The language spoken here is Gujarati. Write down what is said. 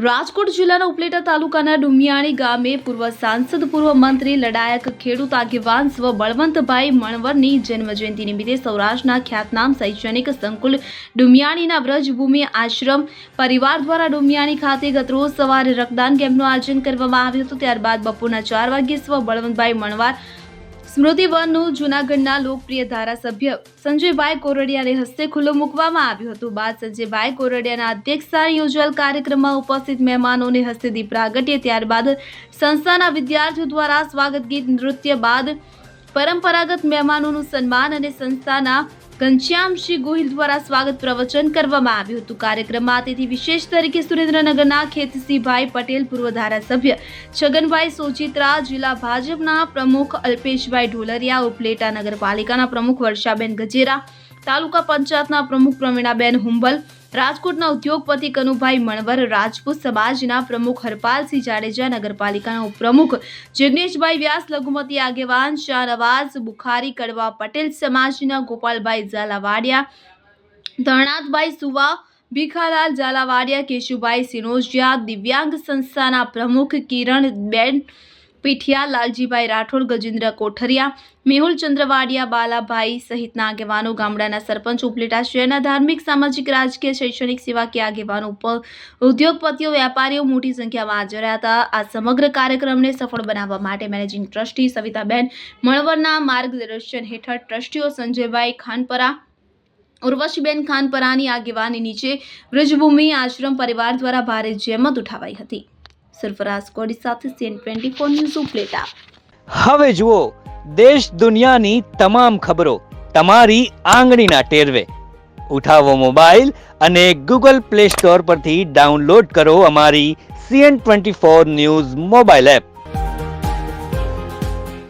રાજકોટ જિલ્લાના ઉપલેટા તાલુકાના ડુમિયાણી ગામે પૂર્વ સાંસદ પૂર્વ મંત્રી લડાયક ખેડૂત આગેવાન સ્વ બળવંતભાઈ મણવરની જન્મજયંતિ નિમિત્તે સૌરાષ્ટ્રના ખ્યાતનામ શૈક્ષણિક સંકુલ ડુમિયાણીના વ્રજભૂમિ આશ્રમ પરિવાર દ્વારા ડુમિયાણી ખાતે ગતરોજ સવારે રક્તદાન કેમ્પનું આયોજન કરવામાં આવ્યું હતું। ત્યારબાદ બપોરના 4 વાગ્યે સ્વ બળવંતભાઈ મણવાર સ્મૃતિવનનું જૂનાગઢના લોકપ્રિય ધારાસભ્ય સંજયભાઈ કોરડિયાને હસ્તે ખુલ્લું મૂકવામાં આવ્યું હતું। બાદ સંજયભાઈ કોરડિયાના અધ્યક્ષસ્થાને યોજાયેલ કાર્યક્રમમાં ઉપસ્થિત મહેમાનોને હસ્તે દીપ પ્રાગટ્ય, ત્યારબાદ સંસ્થાના વિદ્યાર્થીઓ દ્વારા સ્વાગત ગીત નૃત્ય બાદ પરંપરાગત મહેમાનોનું સન્માન અને સંસ્થાના ઘનશ્યામસિંહ ગોહિલ દ્વારા સ્વાગત પ્રવચન કરવામાં આવ્યું હતું। કાર્યક્રમમાં અતિથિ વિશેષ તરીકે સુરેન્દ્રનગરના ખેતસિંહભાઈ પટેલ, પૂર્વ ધારાસભ્ય છગનભાઈ સોચિત્રા, જિલ્લા ભાજપના પ્રમુખ અલ્પેશભાઈ ઢોલરિયા, ઉપલેટા નગરપાલિકાના પ્રમુખ વર્ષાબેન ગજેરા, તાલુકા પંચાયતના પ્રમુખ પ્રવીણાબેન હુંબલ, રાજકોટના ઉદ્યોગપતિ કનુભાઈ મણવર, રાજપૂત સમાજના પ્રમુખ હરપાલસિંહ જાડેજા, નગરપાલિકાના ઉપપ્રમુખ જિગ્નેશભાઈ વ્યાસ, લઘુમતી આગેવાન શાહનવાઝ બુખારી, કડવા પટેલ સમાજના ગોપાલભાઈ ઝાલાવાડિયા, ધરણાથભાઈ સુવા, ભીખાલાલ ઝાલાવાડિયા, કેશુભાઈ સિનોજિયા, દિવ્યાંગ સંસ્થાના પ્રમુખ કિરણબેન પીઠિયા, લાલજીભાઈ રાઠોડ, ગજેન્દ્ર કોઠરિયા, મેહુલ ચંદ્રવાડિયા, બાલાભાઈ સહિતના આગેવાનો, ગામડાના સરપંચ, ઉપલેટા શહેરના ધાર્મિક, સામાજિક, રાજકીય, શૈક્ષણિક, સેવાકીય આગેવાનો, ઉદ્યોગપતિઓ, વેપારીઓ મોટી સંખ્યામાં હાજર હતા। આ સમગ્ર કાર્યક્રમને સફળ બનાવવા માટે મેનેજિંગ ટ્રસ્ટી સવિતાબેન મણવરના માર્ગદર્શન હેઠળ ટ્રસ્ટીઓ સંજયભાઈ ખાનપરા, ઉર્વશીબેન ખાનપરાની આગેવાની નીચે વ્રજભૂમિ આશ્રમ પરિવાર દ્વારા ભારે જહેમત ઉઠાવાઈ હતી। સરફરાઝ કોડી સાથે CN24 ન્યૂઝ ઉપલેટા। હવે જુઓ દેશ દુનિયાની તમામ ખબરો તમારી આંગળીના ટેરવે। ઉઠાવો મોબાઈલ અને Google Play Store પરથી ડાઉનલોડ કરો અમારી CN24 ન્યૂઝ મોબાઈલ એપ।